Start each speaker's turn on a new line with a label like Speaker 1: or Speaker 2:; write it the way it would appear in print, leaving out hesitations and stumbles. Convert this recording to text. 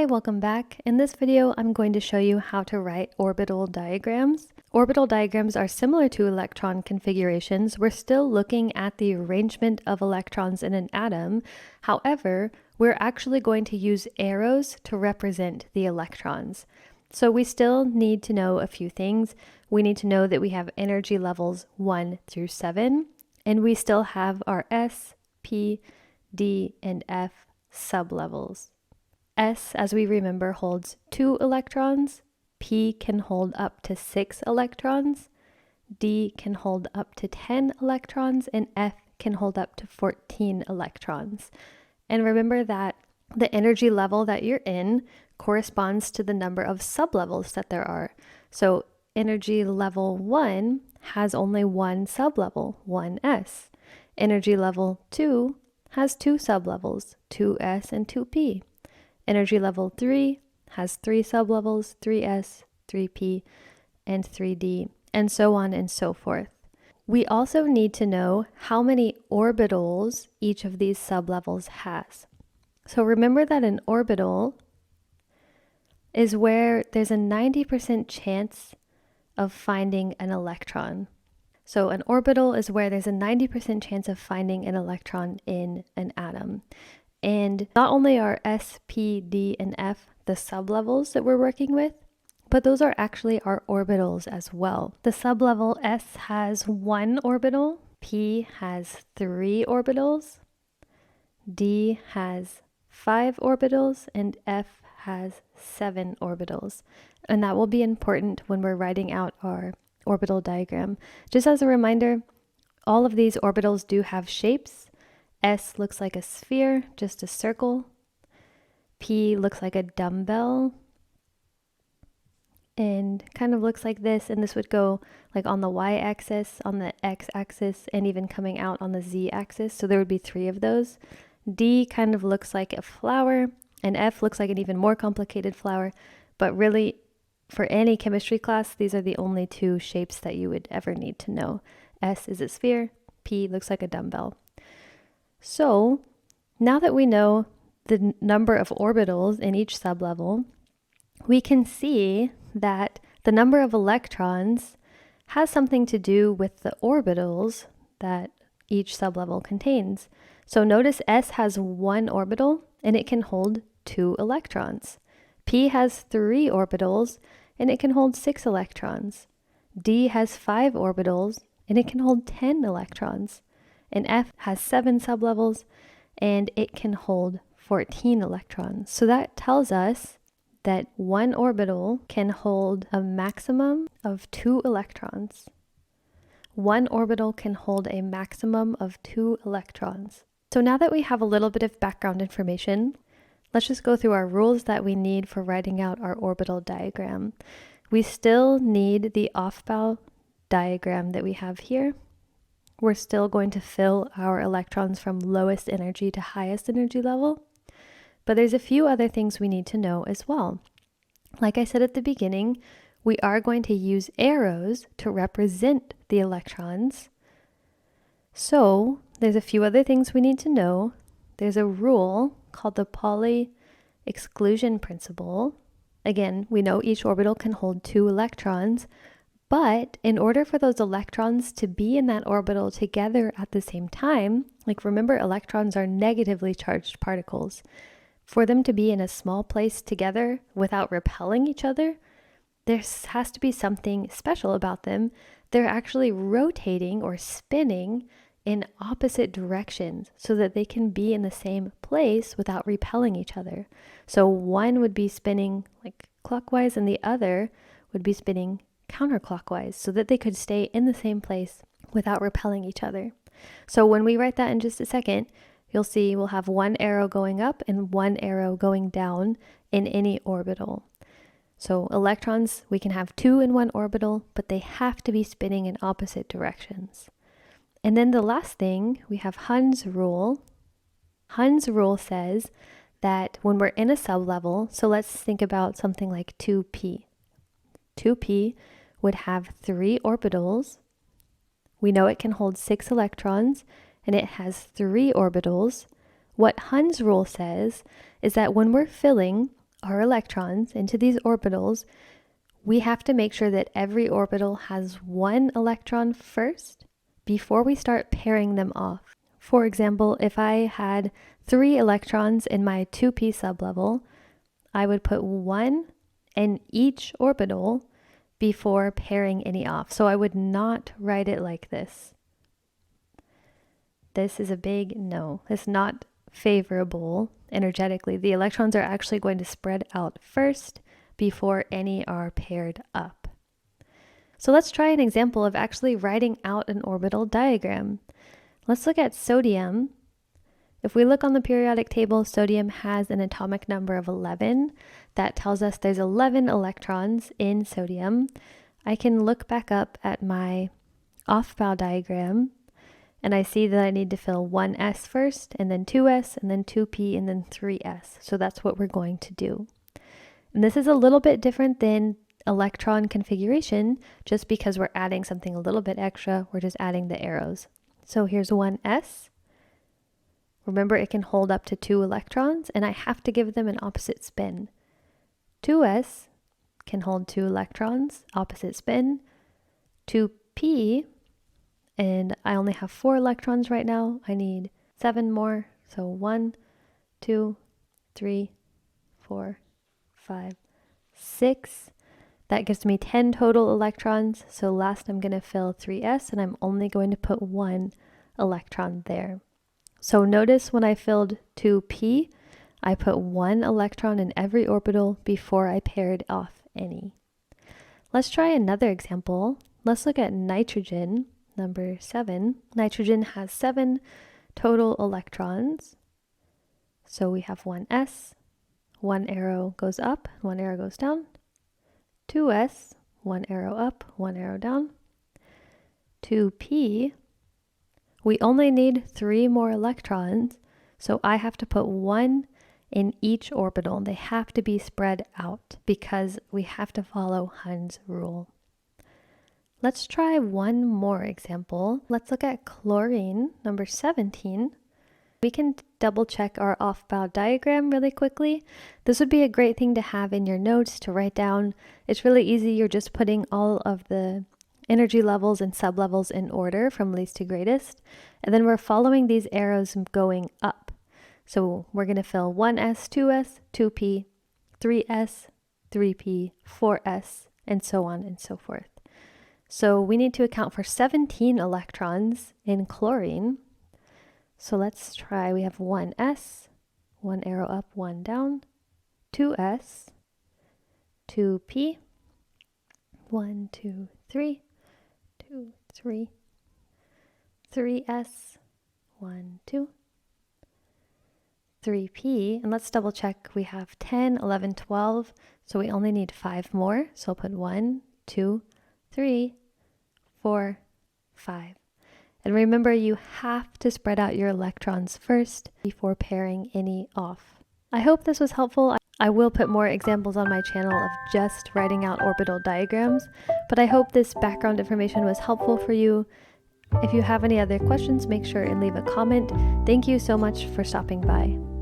Speaker 1: Hi, welcome back. In this video, I'm going to show you how to write orbital diagrams. Orbital diagrams are similar to electron configurations. We're still looking at the arrangement of electrons in an atom. However, we're actually going to use arrows to represent the electrons. So we still need to know a few things. We need to know that we have energy levels 1 through 7, and we still have our S, P, D, and F sublevels. S, as we remember, holds 2 electrons, P can hold up to 6 electrons, D can hold up to 10 electrons, and F can hold up to 14 electrons. And remember that the energy level that you're in corresponds to the number of sublevels that there are. So energy level 1 has only one sublevel, 1s. Energy level 2 has 2 sublevels, 2s and 2p. Energy level 3 has 3 sublevels, 3s, 3p, and 3d, and so on and so forth. We also need to know how many orbitals each of these sublevels has. So remember that an orbital is where there's a 90% chance of finding an electron. So an orbital is where there's a 90% chance of finding an electron in an atom. And not only are S, P, D, and F the sublevels that we're working with, but those are actually our orbitals as well. The sublevel S has 1 orbital, P has 3 orbitals, D has 5 orbitals, and F has 7 orbitals. And that will be important when we're writing out our orbital diagram. Just as a reminder, all of these orbitals do have shapes. S looks like a sphere, just a circle. P looks like a dumbbell and kind of looks like this, and this would go like on the y-axis, on the x-axis, and even coming out on the z-axis. So there would be 3 of those. D kind of looks like a flower, and F looks like an even more complicated flower, but really for any chemistry class, these are the only 2 shapes that you would ever need to know. S is a sphere, P looks like a dumbbell. So now that we know the number of orbitals in each sublevel, we can see that the number of electrons has something to do with the orbitals that each sublevel contains. So notice S has 1 orbital and it can hold 2 electrons. P has 3 orbitals and it can hold 6 electrons. D has 5 orbitals and it can hold 10 electrons. And F has 7 sublevels and it can hold 14 electrons. So that tells us that 1 orbital can hold a maximum of 2 electrons. 1 orbital can hold a maximum of 2 electrons. So now that we have a little bit of background information, let's just go through our rules that we need for writing out our orbital diagram. We still need the Aufbau diagram that we have here. We're still going to fill our electrons from lowest energy to highest energy level. But there's a few other things we need to know as well. Like I said at the beginning, we are going to use arrows to represent the electrons. So there's a few other things we need to know. There's a rule called the Pauli exclusion principle. Again, we know each orbital can hold 2 electrons, but in order for those electrons to be in that orbital together at the same time, like remember, electrons are negatively charged particles. For them to be in a small place together without repelling each other, there has to be something special about them. They're actually rotating or spinning in opposite directions so that they can be in the same place without repelling each other. So one would be spinning like clockwise and the other would be spinning counterclockwise so that they could stay in the same place without repelling each other. So when we write that in just a second, you'll see we'll have 1 arrow going up and 1 arrow going down in any orbital. So electrons, we can have 2 in 1 orbital, but they have to be spinning in opposite directions. And then the last thing, we have Hund's rule. Hund's rule says that when we're in a sublevel, so let's think about something like 2p. 2p would have 3 orbitals. We know it can hold 6 electrons and it has 3 orbitals. What Hund's rule says is that when we're filling our electrons into these orbitals, we have to make sure that every orbital has one electron first before we start pairing them off. For example, if I had 3 electrons in my 2p sublevel, I would put 1 in each orbital before pairing any off. So I would not write it like this. This is a big no. It's not favorable energetically. The electrons are actually going to spread out first before any are paired up. So let's try an example of actually writing out an orbital diagram. Let's look at sodium. If we look on the periodic table, sodium has an atomic number of 11. That tells us there's 11 electrons in sodium. I can look back up at my off-bow diagram, and I see that I need to fill 1s first, and then 2s, and then 2p, and then 3s. So that's what we're going to do. And this is a little bit different than electron configuration, just because we're adding something a little bit extra. We're just adding the arrows. So here's 1s. Remember, it can hold up to 2 electrons, and I have to give them an opposite spin. 2s can hold 2 electrons, opposite spin. 2p, and I only have 4 electrons right now. I need 7 more. So 1, 2, 3, 4, 5, 6. That gives me 10 total electrons. So last I'm going to fill 3s, and I'm only going to put 1 electron there. So notice when I filled 2p, I put 1 electron in every orbital before I paired off any. Let's try another example. Let's look at nitrogen, number 7. Nitrogen has 7 total electrons. So we have 1s, 1 arrow goes up, 1 arrow goes down. 2s, 1 arrow up, 1 arrow down. 2p, we only need 3 more electrons, so I have to put 1 in each orbital. They have to be spread out because we have to follow Hund's rule. Let's try one more example. Let's look at chlorine, number 17. We can double check our off-bow diagram really quickly. This would be a great thing to have in your notes to write down. It's really easy. You're just putting all of the energy levels and sublevels in order from least to greatest. And then we're following these arrows going up. So we're going to fill 1s, 2s, 2p, 3s, 3p, 4s, and so on and so forth. So we need to account for 17 electrons in chlorine. So let's try, we have 1s, 1 arrow up, 1 down, 2s, 2p, 1, 2, 3, 2, 3, 3s, 1, 2, 3p, and let's double check, we have 10, 11, 12, so we only need 5 more, so I'll put 1, 2, 3, 4, 5. And remember, you have to spread out your electrons first before pairing any off. I hope this was helpful. I will put more examples on my channel of just writing out orbital diagrams, but I hope this background information was helpful for you. If you have any other questions, make sure and leave a comment. Thank you so much for stopping by.